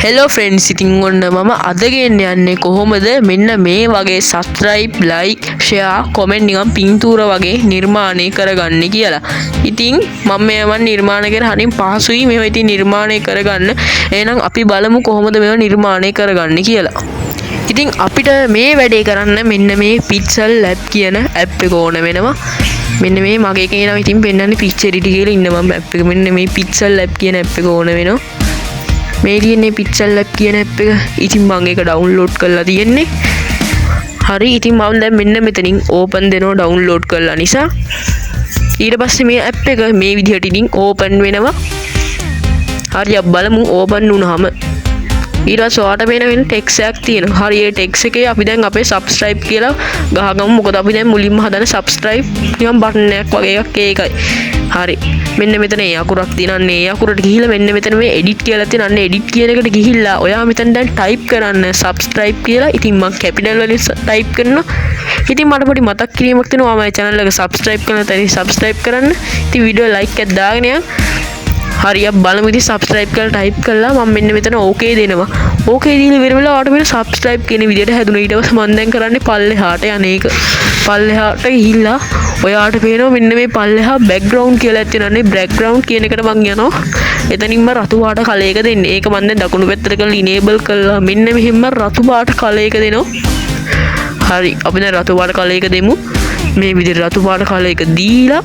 Hello friends, ඉතින් ඔන්න මම අද ගෙන්න යන්නේ කොහොමද මෙන්න මේ වගේ සබ්ස්ක්‍රයිබ්, ලයික්, ෂෙයා, කොමෙන්ට් නිකන් පින්තූර වගේ නිර්මාණය කරගන්න කියලා. ඉතින් මම මේව නිර්මාණය කරලා හරින් පහසුයි මේව ඉතින් නිර්මාණය කරගන්න. එහෙනම් අපි බලමු කොහොමද මේව නිර්මාණය කරගන්න කියලා. ඉතින් අපිට මේ වැඩේ කරන්න මෙන්න මේ Pixel Lab කියන ඇප් එක ඕන වෙනවා. මෙන්න මේ මගේ එකේ නම් ඉතින් පෙන්නන්නේ Picture Edit කියලා ඉන්න මම ඇප් එක. මෙන්න මේ Pixel Lab කියන ඇප් එක ඕන වෙනවා. මේ තියෙන්නේ Pixel Lab කියන ඇප් එක. ඉතින් මම ඒක ඩවුන්ලෝඩ් කරලා තියෙන්නේ. හරි, ඉතින් මම දැන් මෙන්න මෙතනින් ඕපන් දෙනවා ඩවුන්ලෝඩ් කරලා නිසා. ඊට පස්සේ මේ ඇප් එක මේ විදිහට ඉතින් ඕපන් වෙනවා. හරි, අපි බලමු ඕපන් වුණාම ඊට පස්සේ ඔයාලට වෙන ටෙක්ස්ට් එකක් තියෙනවා. හරි, ඒ ටෙක්ස්ට් එකේ අපි දැන් අපේ subscribe කියලා ගහගමු. මොකද අපි දැන් මුලින්ම හදන subscribe නිකන් බටන් එකක් වගේ එකක් ඒකයි. හරි, මෙන්න මෙතන ඒ අකුරක් තියෙනන්නේ. ඒ අකුරට ගිහිල්ලා මෙන්න මෙතන මේ edit කියලා තියෙනන්නේ. edit කියන එකට ගිහිල්ලා ඔයා මෙතන දැන් type කරන්න subscribe කියලා. ඉතින් මම capital වලින් type කරනවා. ඉතින් මට පොඩි මතක් කිරීමක් තියෙනවා. මම channel එක subscribe කරලා තැන subscribe කරන්න. ඉතින් වීඩියෝ like එකක් දාගෙන යන්න. හරි, අපි බලමු. ඉතින් subscribe කරලා type කළා. මම මෙන්න මෙතන okay දෙනවා. okay දීලා ඉවර වෙලා ඔයාලට මෙන්න subscribe කියන විදිහට හැදුණා. ඊට පස්සේ මම දැන් කරන්නේ පල්ලෙහාට යන එක. පල්ලෙහාට ගිහිල්ලා ඔයාලට පේනවා මෙන්න මේ පල්ලෙහා background කියලා තියෙනනේ. background කියන එකට මම යනවා. එතනින්ම රතු පාට කලයක දෙන්නේ. ඒක මම දැන් දකුණු පැත්තට කරලා enable කළා. මෙන්න මෙහෙම රතු පාට කලයක දෙනවා. හරි, අපි දැන් රතු පාට කලයක දෙමු. මේ විදිහට රතු පාට කලයක දීලා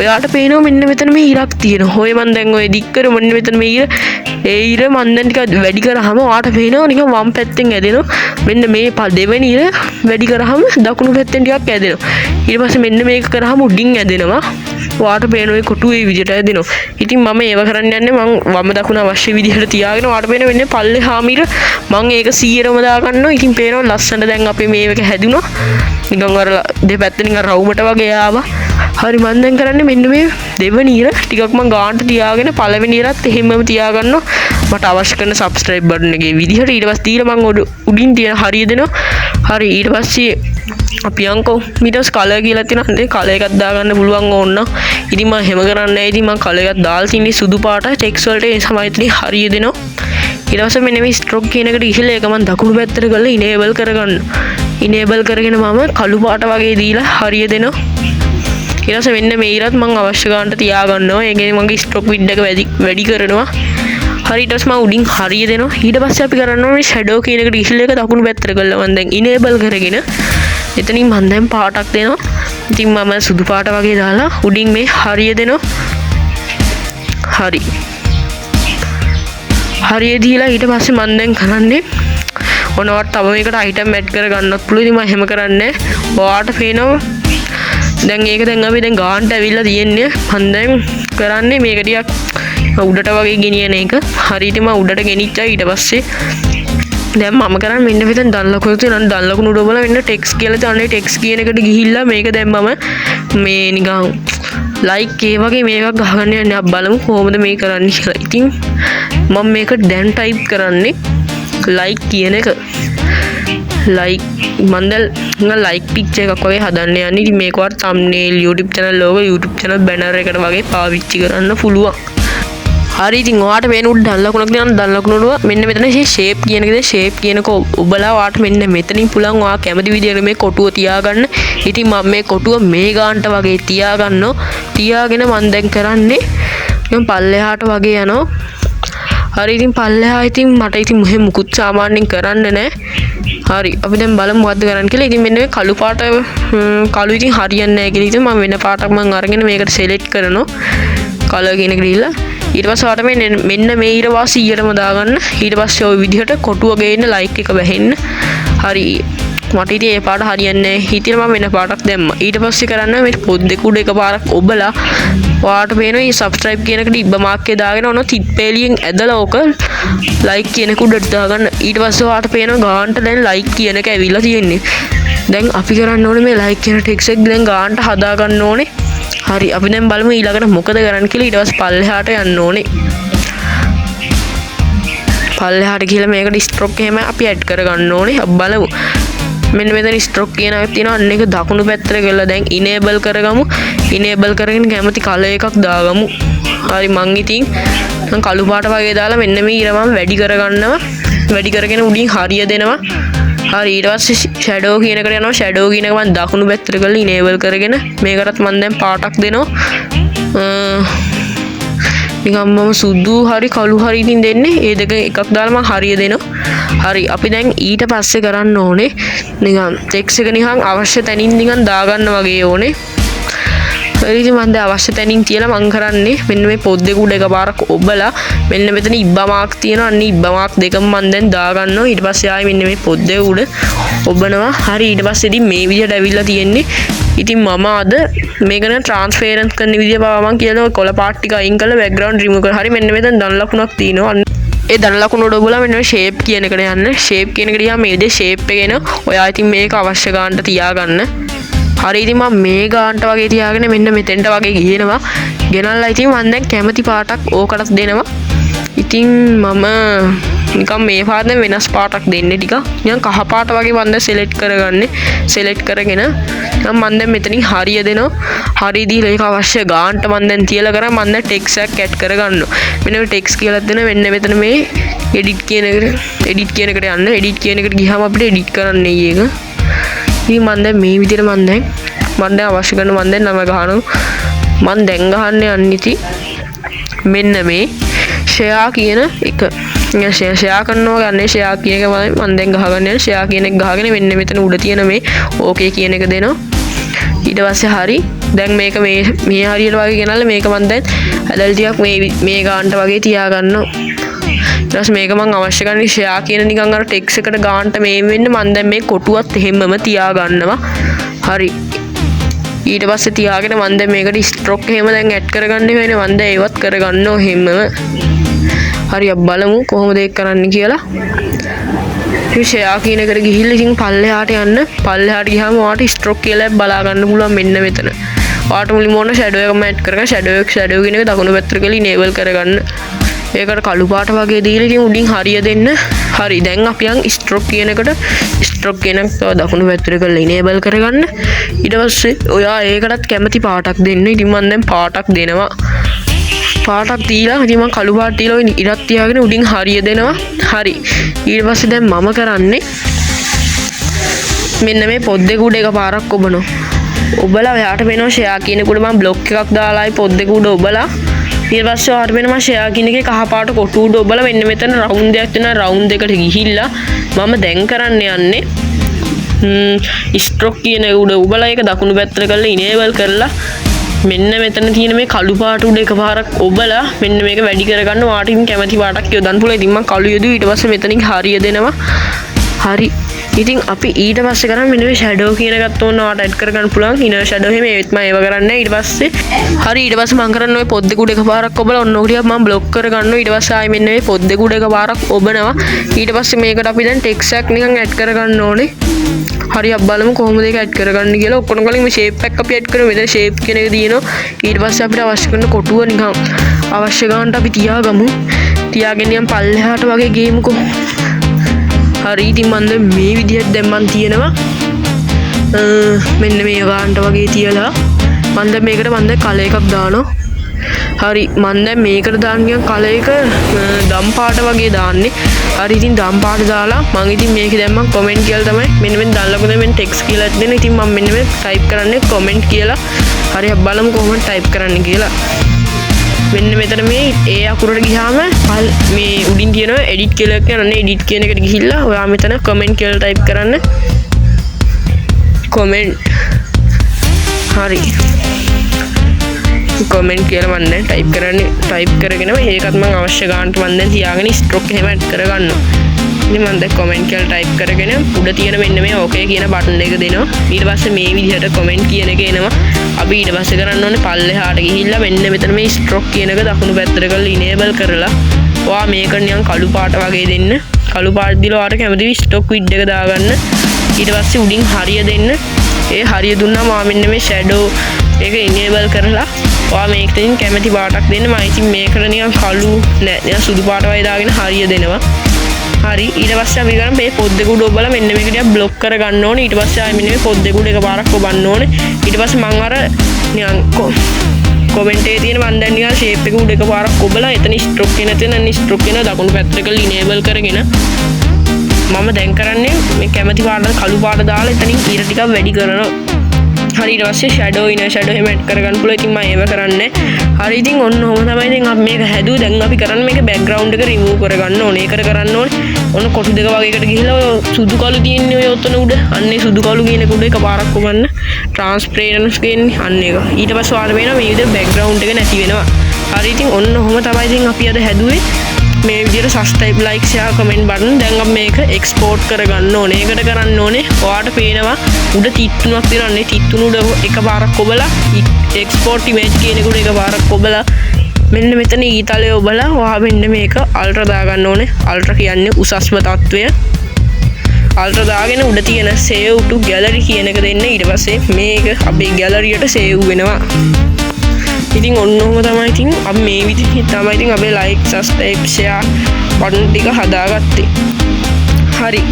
ඔයාලට පේනවා මෙන්න මෙතන මේ ඉරක් තියෙනවා. ඔය මන් දැන් ඔය දික් කර මෙන්න මෙතන මේ ඉර. ඒ ඉර මන් දැන් ටිකක් වැඩි කරාම ඔයාලට පේනවා නිකන් වම් පැත්තෙන් ඇදෙනවා. මෙන්න මේ දෙවෙනි ඉර වැඩි කරාම දකුණු පැත්තෙන් ටිකක් ඇදෙනවා. ඊට පස්සේ මෙන්න මේක කරාම උඩින් ඇදෙනවා. ඔයාලට පේන ඔය කොටු ඒ විදිහට ඇදෙනවා. ඉතින් මම ඒව කරන්න යන්නේ මම වම් දකුණ අවශ්‍ය විදිහට තියාගෙන ඔයාලට පේන වෙන්නේ පල්ලෙහාම ඉර මම ඒක 100ටම දා ගන්නවා. ඉතින් පේනවා ලස්සනට දැන් අපේ මේක හැදුනා. නිකන් අර දෙපැත්ත නිකන් රවුමට වගේ ආවා. හරි, මම දැන් කරන්නේ මෙන්න මේ දෙවෙනි ඉර ටිකක් මම ගානට තියාගෙන පළවෙනි ඉරත් එහෙමම තියාගන්නවා. මට අවශ්‍ය කරන subscribe button එකේ විදිහට. ඊට පස්සේ දීලා මම උඩින් තියෙන හරිය දෙනවා. හරි, ඊට පස්සේ අපි යන්කෝ ඊට කලර් කියලා තියෙනවා. කලර් එකක් දාගන්න පුළුවන් ඕන නම්. ඉතින් මම හැම කරන්නේ නැහැ. ඉතින් මම කලර් එකක් දාලා තින්නේ සුදු පාට ටෙක්ස්ට් වලට. ඒ සමයි ඉතින් හරිය දෙනවා. ඊට පස්සේ මෙන්න මේ stroke කියන එකට ඉහිලා ඒක මම දකුණු පැත්තට කරලා enable කරගන්නවා. enable කරගෙන මම කළු පාට වගේ දීලා හරිය දෙනවා. ඊට පස්සේ මෙන්න මේ ඉරත් මම අවශ්‍ය ගන්නට තියාගන්නවා. ඒ කියන්නේ මගේ stroke width එක වැඩි කරනවා. හරි, ඊට පස්සේ මම උඩින් හරිය දෙනවා. ඊට පස්සේ අපි කරන්න ඕනේ shadow කියන එකට ඉහිලා එක දකුණු පැත්තට කරලා මම දැන් enable කරගෙන එතනින් මම දැන් පාටක් දෙනවා. ඉතින් මම සුදු පාට වගේ දාලා උඩින් මේ හරිය දෙනවා. හරි, හරිය දීලා ඊට පස්සේ මම දැන් කරන්නේ ඔනවට තව මේකට item add කර ගන්නත් පුළුවන්. ඉතින් මම එහෙම කරන්නේ. ඔයාලට පේනවා දැන් ඒක දැන් අපි දැන් ගානට ඇවිල්ලා තියෙන්නේ. මම දැන් කරන්නේ මේක ටිකක් උඩට වගේ ගෙනියන එක. හරි, ඉතින් මම උඩට ගෙනිච්චා. ඊට පස්සේ දැන් මම කරන්නේ මෙන්න මෙතන දන් ලකුණු තියෙනවා. දන් ලකුණු උඩ බලලා මෙන්න ටෙක්ස්ට් කියලා තියෙනවා. ටෙක්ස්ට් කියන එකට ගිහිල්ලා මේක දැන් මම මේ නිකන් like ඒ වගේ මේකක් ගහගන්න යන්නේ. අපි බලමු කොහොමද මේ කරන්නේ කියලා. ඉතින් මම මේක දැන් type කරන්නේ like කියන එක. like මම දැන් like picture එකක් වගේ හදන්න යන්නේ. ඉතින් මේක වට thumbnail YouTube channel logo YouTube channel banner එකට වගේ පාවිච්චි කරන්න පුළුවන්. හරි, ඉතින් ඔයාලට මේන උඩ දන් ලකුණක් දෙනවා. දන් ලකුණුව මෙන්න මෙතන shape කියන එකද shape කියනක ඔබලා ඔයාලට මෙන්න මෙතනින් පුළුවන් ඔයා කැමති විදිහට මේ කොටුව තියාගන්න. ඉතින් මම මේ කොටුව මේ ගානට වගේ තියාගන්නවා. තියාගෙන මම දැන් කරන්නේ මම පල්ලෙහාට වගේ යනවා. හරි, ඉතින් පල්ලෙහා ඉතින් මට ඉතින් මුකුත් සාමාන්‍යයෙන් කරන්න නැහැ. හරි, අපි දැන් බලමු මොකද්ද කරන්න කියලා. ඉතින් මෙන්න මේ කළු පාට කළු ඉතින් හරියන්නේ නැහැ කියලා ඉතින් මම වෙන පාටක් මම අරගෙන මේකට select කරනවා. කලර් කියන එකට ගිහිල්ලා ඊට පස්සේ ඔයාලට මෙන්න මේ ඊට වාසි 100ටම දාගන්න. ඊට පස්සේ ওই විදිහට කොටුව ගේන්න like එක වැහෙන්න. හරි, මට ඉතින් ඒ පාට හරියන්නේ නැහැ. හිතින් මම වෙන පාටක් දැම්මා. ඊට පස්සේ කරන්න මේ පොත් දෙක උඩ එකපාරක් ඔබලා ඔයාලට පේනවා මේ subscribe කියන එකට ඉබ්බ මාක් එක දාගෙන ඔන්න තිත්පේලියෙන් ඇදලා ඕක like කියන එක උඩට දාගන්න. ඊට පස්සේ ඔයාලට පේනවා ගානට දැන් like කියන එක ඇවිල්ලා තියෙන්නේ. දැන් අපි කරන්න ඕනේ මේ like කියන ටෙක්ස්ට් එක දැන් ගානට හදා ගන්න ඕනේ. හරි, අපි දැන් බලමු ඊළඟට මොකද කරන්න කියලා. ඊට පස්සේ පල්ලෙහාට යන්න ඕනේ. පල්ලෙහාට ගිහලා මේකට stroke එහෙම අපි add කර ගන්න ඕනේ. අපි බලමු. මෙන්න මෙතන stroke කියන එකක් තියෙනවා. අන්න ඒක දකුණු පැත්තට ගිහලා දැන් enable කරගමු. enable කරගෙන කැමති කලර් එකක් දාගමු. හරි මං ඉතින් කළු පාට වගේ දාලා මෙන්න මේ ඊර මම වැඩි කරගන්නවා. වැඩි කරගෙන උඩින් හරිය දෙනවා. හරි ඊට පස්සේ ෂැඩෝ කියන එකට යනවා. ෂැඩෝ කියන එක මම දකුණු පැත්තට කරලා ඉනේබල් කරගෙන මේකටත් මම දැන් පාටක් දෙනවා. නිකම් මම සුදු හරි කළු හරි ඉතින් දෙන්නේ. ඒ දෙක එකක් දාලා මම හරිය දෙනවා. හරි අපි දැන් ඊට පස්සේ කරන්න ඕනේ නිකන් ටෙක්ස් එක නිකන් අවශ්‍ය තැනින් නිකන් දාගන්න වගේ ඕනේ. ඉතින් මම දැන් අවශ්‍ය තැනින් තියලා මම කරන්නේ මෙන්න මේ පොත් දෙක උඩ එකපාරක් ඔබලා මෙන්න මෙතන ඉබ්බා මාක් තියෙනවා. අන්න ඉබ්බා මාක් දෙකම මම දැන් දාගන්නවා. ඊට පස්සේ ආයෙ මෙන්න මේ පොත් දෙක උඩ ඔබනවා. හරි ඊට පස්සේ ඉතින් මේ විදිහට ඇවිල්ලා තියෙන්නේ. ඉතින් මම අද මේක න ට්‍රාන්ස්පේරන්ට් කරන විදිය පවා මම කියනවා කොළ පාට් ටික අයින් කරලා බෑග්ග්‍රවුන්ඩ් රිමූව් කරලා. හරි මෙන්න මෙතන දන ලකුණක් තියෙනවා. ඒ දන ලකුණ උඩ ඔබලා මෙන්න ෂේප් කියන එකට යන්න. ෂේප් කියන එකට ගියාම මේ විදිහේ ෂේප් එක එනවා. ඔයා ඉතින් මේක අවශ්‍ය ගන්නට තියාගන්න. හරි ඉතින් මම මේ ගානට වගේ තියාගෙන මෙන්න මෙතෙන්ට වගේ ගියනවා. ගෙනල්ලා ඉතින් මම දැන් කැමති පාටක් ඕකටත් දෙනවා. ඉතින් මම නිකන් මේ පාට දැන් වෙනස් පාටක් දෙන්නේ ටිකක්. නිකන් කහ පාට වගේ මම දැන් සෙලෙක්ට් කරගන්නේ. සෙලෙක්ට් කරගෙන මම දැන් මෙතනින් හරිය දෙනවා. හරිය දීලා ඒක අවශ්‍ය ගානට මම දැන් තියලා කරා මම දැන් ටෙක්ස්ට් එකක් ඇඩ් කරගන්නවා. මෙන්න මේ ටෙක්ස්ට් කියලා දෙන මෙන්න මෙතන මේ එඩිට් කියන එකට යන්න. එඩිට් කියන එකට ගියාම අපිට එඩිට් කරන්න ඒක. ඉතින් මම දැන් මේ විදිහට මම දැන් අවශ්‍ය කරන මම දැන් නම ගහනවා. මම දැන් ගහන්නේ අනිති මෙන්න මේ ෂෙයා කියන එක. ෂෙයා කරනවා ගන්නේ ෂෙයා කියන එක මම දැන් ගහගන්න යන ෂෙයා කියන එක ගහගෙන මෙන්න මෙතන උඩ තියෙන මේ ඕකේ කියන එක දෙනවා. ඊට පස්සේ හරි දැන් මේක මේ හරියට වගේ ගෙනල්ලා මේක මම දැන් ඇදල් ටිකක් මේ ගානට වගේ තියා ගන්නවා. ඊට පස්සේ මේක මම අවශ්‍ය කරන්නේ ෂෙයා කියන නිකන් අර ටෙක්ස් එකට ගානට මේ වෙන්න මම දැන් මේ කොටුවත් එහෙමම තියා ගන්නවා. හරි ඊට පස්සේ තියාගෙන මම දැන් මේකට ස්ට්‍රෝක් එහෙම දැන් ඇඩ් කරගන්න වෙන්නේ. මම දැන් ඒවත් කරගන්නවා එහෙමම. හරි අපි බලමු කොහොමද ඒක කරන්න කියලා. ඉතින් ෂෙයා කියන එකට ගිහිල්ලා ඉතින් පල්ලෙහාට යන්න. පල්ලෙහාට ගියාම ඔයාට ස්ට්‍රෝක් කියලා බලා ගන්න පුළුවන් මෙන්න මෙතන. ඔයාට මුලින්ම ඕන ෂැඩෝ එකම ඇඩ් කරගන්න. ෂැඩෝ කියන එක දකුණු පැත්තට ගිහලා ඉනේබල් කරගන්න. ඒකට කළු පාට වගේ දීලා ඉතින් උඩින් හරිය දෙන්න. හරි දැන් අපි යන් ස්ට්‍රෝක් කියන එකට ස්ට්‍රෝක් කියන එක දකුණු පැත්තට කරලා ඉනේබල් කරගන්න. ඊට පස්සේ ඔයා ඒකටත් කැමති පාටක් දෙන්න. ඉතින් මම දැන් පාටක් දෙනවා. පාටක් දීලා ඉතින් මම කළු පාට දීලා ඉරක් තියාගෙන උඩින් හරිය දෙනවා. හරි ඊට පස්සේ දැන් මම කරන්නේ මෙන්න මේ පොත් දෙක උඩ එකපාරක් ඔබනවා. ඔබලා ඔයාට වෙනවා ෂෙයා කියන එකට මම බ්ලොක් එකක් දාලායි පොත් දෙක උඩ ඔබලා ඊට පස්සේ ඔයාට වෙනවා ෂෙයා කියන එකේ කහ පාට කොටු උඩ ඔබලා මෙන්න මෙතන රවුන්ඩ් එකක් තියෙනවා. රවුන්ඩ් එකට ගිහිල්ලා මම දැන් කරන්න යන්නේ ස්ට්‍රෝක් කියන උඩ ඔබලා ඒක දකුණු පැත්තට කරලා ඉනේබල් කරලා මෙන්න මෙතන තියෙන මේ කළු පාට උඩ එකපාරක් ඔබලා මෙන්න මේක වැඩි කරගන්න. ඔයාට ඉතින් කැමති පාටක් යොදන්න පුළුවන්. ඉතින් මම කළු යොදුවා. ඊට පස්සේ මෙතනින් හරිය දෙනවා. හරි ඉතින් අපි ඊට පස්සේ කරන්නේ මෙන්න මේ ෂැඩෝ කියන එකත් ඕන ඔයාට ඇඩ් කරගන්න පුළුවන්. ඉනර් ෂැඩෝ එහෙම ඒත් මම ඒව කරන්නේ. ඊට පස්සේ හරි ඊට පස්සේ මම කරන්නේ ඔය පොත් දෙක උඩ එකපාරක් ඔබලා ඔන්න ඔක ටිකක් මම බ්ලොක් කරගන්නවා. ඊට පස්සේ ආයෙ මෙන්න මේ පොත් දෙක උඩ එකපාරක් ඔබනවා. ඊට පස්සේ මේකට අපි දැන් ටෙක්ස්ට් එකක් නිකන් ඇඩ් කරගන්න ඕනේ. හරි අපි බලමු කොහොමද ඒක ඇඩ් කරගන්න කියලා. ඔක්කොම කලින් මේ ෂේප් එකක් අපි ඇඩ් කරමු. මෙතන ෂේප් කියන එක දිනනවා. ඊට පස්සේ අපිට අවශ්‍ය කරන කොටුව නිකන් අවශ්‍ය ගන්නට අපි තියාගමු. තියාගෙන යම් පල්ලෙහාට වගේ ගේමුකෝ. හරි ඉතින් මම දැන් මේ විදිහට දැන් මම තියනවා. මෙන්න මේ ගානට වගේ තියලා මම දැන් මේකට මම දැන් කලර් එකක් දානවා. හරි මම දැන් මේකට දාන්නේ කලර් එක දම් පාට වගේ දාන්නේ. හරි ඉතින් දම් පාට දාලා මම ඉතින් මේක දැන් මම කමෙන්ට් කියලා තමයි මෙන්න මෙන්න දාලා මෙන්න ටෙක්ස්ට් කියලා දෙන්න. ඉතින් මම මෙන්න මේ ටයිප් කරන්නේ කමෙන්ට් කියලා. හරි අපි බලමු කොහොමද ටයිප් කරන්න කියලා. මෙන්න මෙතන මේ ඒ අකුරට ගියාම මේ උඩින් තියෙනවා එඩිට් කියලා කියන්නේ. එඩිට් කියන එකට ගිහිල්ලා ඔයා මෙතන කමෙන්ට් කියලා ටයිප් කරන්න. කමෙන්ට් හරි කමෙන්ට් කියලා මම දැන් ටයිප් කරන්නේ. ටයිප් කරගෙන ඒකත් මම අවශ්‍ය ගන්නට මම දැන් තියාගෙන ස්ට්‍රෝක් එහෙම ඇඩ් කරගන්නවා. ඉතින් මම දැන් කමෙන්ට් කියලා ටයිප් කරගෙන උඩ තියෙන මෙන්න මේ ඕකේ කියන බටන් එක දෙනවා. ඊට පස්සේ මේ විදිහට කමෙන්ට් කියන එක එනවා. අපි ඊට පස්සේ කරන්න ඕනේ පල්ලෙහාට ගිහිල්ලා මෙන්න මෙතන මේ ස්ට්‍රෝක් කියන එක දකුණු පැත්තට කරලා ඉනේබල් කරලා ඔයා මේක නිකන් කළු පාට වගේ දෙන්න. කළු පාට දීලා ඔයාට කැමති ස්ටොක් විඩ් එක දාගන්න. ඊට පස්සේ උඩින් හරිය දෙන්න. ඒ හරිය දුන්නාම ඔයා මෙන්න මේ ෂැඩෝ ඒක ඉනේබල් කරලා ඔයා මේකෙන් කැමති පාටක් දෙන්න. මම ඉතින් මේකට නිකන් කළු නෑ නිකන් සුදු පාට වගේ දාගෙන හරිය දෙනවා. හරි ඊට පස්සේ අපි කරන්නේ මේ පොත් දෙක උඩ ඔබලා මෙන්න මේක ටිකක් බ්ලොක් කරගන්න ඕනේ. ඊට පස්සේ ආයෙ මෙන්න මේ පොත් දෙක උඩ එකපාරක් ඔබන්න ඕනේ. ඊට පස්සේ මම අර නිකන් කොමෙන්ට් එකේ තියෙන මම දැන් නිකන් ෂේප් එක උඩ එකපාරක් කොබලා එතන ස්ට්‍රෝක් එක නැති වෙන ස්ට්‍රෝක් එක දකුණු පැත්තට කළ ඉනේබල් කරගෙන මම දැන් කරන්නේ මේ කැමති පාට කළු පාට දාලා එතනින් ඊට ටිකක් වැඩි කරනවා. හරි ඊට පස්සේ ෂැඩෝ ඉන ෂැඩෝ එහෙම ඇඩ් කරගන්න පුළුවන්. ඉතින් මම ඒව කරන්නේ. හරි ඉතින් ඔන්න ඔහොම තමයි ඉතින් අපි මේක හැදුවා. දැන් අපි කරන්නේ මේක බෑග්ග්‍රවුන්ඩ් එක රිමූව් කරගන්න ඕනේ. ඒකට කරන්න ඕනේ. ඔන්න කොටු දෙක වගේකට ගිහිල්ලා ඔය සුදු කළු තියෙන්නේ ඔය ඔතන උඩ. අන්නේ සුදු කළු කියන එක උඩ එකපාරක් කොමන්න. ට්‍රාන්ස්පරන්ට් කියන්නේ අන්න ඒක. ඊට පස්සේ ඔයාලට පේනවා මේ විදිහට බෑග්ග්‍රවුන්ඩ් එක නැති වෙනවා. හරි ඉතින් ඔන්න ඔහොම තමයි ඉතින් අපි අද හැදුවේ. මේ විදිහට subscribe like share comment button දැන් අපි මේක export කරගන්න ඕනේ. ඒකට කරන්න ඕනේ ඔයාලට පේනවා උඩ තිත්තුනක් තියෙනවා. අනේ තිත්තුන උඩ එකපාරක් කොබලා export image කියන එක උඩ එකපාරක් කොබලා මෙන්න මෙතන ඊතලයේ ඔබලා ඔයා මෙන්න මේක අල්ට්‍රා දාගන්න ඕනේ. අල්ට්‍රා කියන්නේ උසස්ම තත්වය. අල්ට්‍රා දාගෙන උඩ තියෙන save to gallery කියන එක දෙන්න. ඊට පස්සේ මේක අපේ ගැලරියට save වෙනවා. ඉතින් ඔන්න ඔහොම තමයි ඉතින් අපි මේ විදිහට තමයි ඉතින් අපේ like subscribe share button ටික හදාගත්තේ. හරි.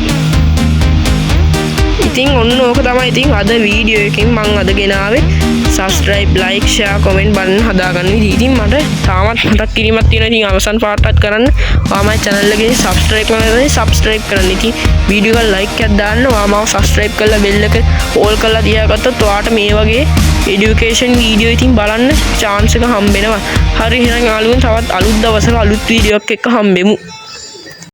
ඉතින් ඔන්න ඕක තමයි ඉතින් අද වීඩියෝ එකකින් මම අද ගෙනාවේ subscribe like share comment button හදාගන්න විදිහ. ඉතින් මට තාමත් මතක් කිරීමක් තියෙනවා. ඉතින් අවසන් පාර්ට්ටත් කරන්න. ඔයාමයි channel එකේ subscribe කරලා subscribe කරන්න. ඉතින් වීඩියෝ එක like එකක් දාන්න. ඔයාමව subscribe කරලා bell එක all කරලා තියාගත්තොත් ඔයාට මේ වගේ education video ඉතින් බලන්න chance එක හම්බ වෙනවා. හරි එහෙනම් යාළුවෝ තවත් අලුත් දවසක අලුත් වීඩියෝ එකක් එක්ක හම්බෙමු.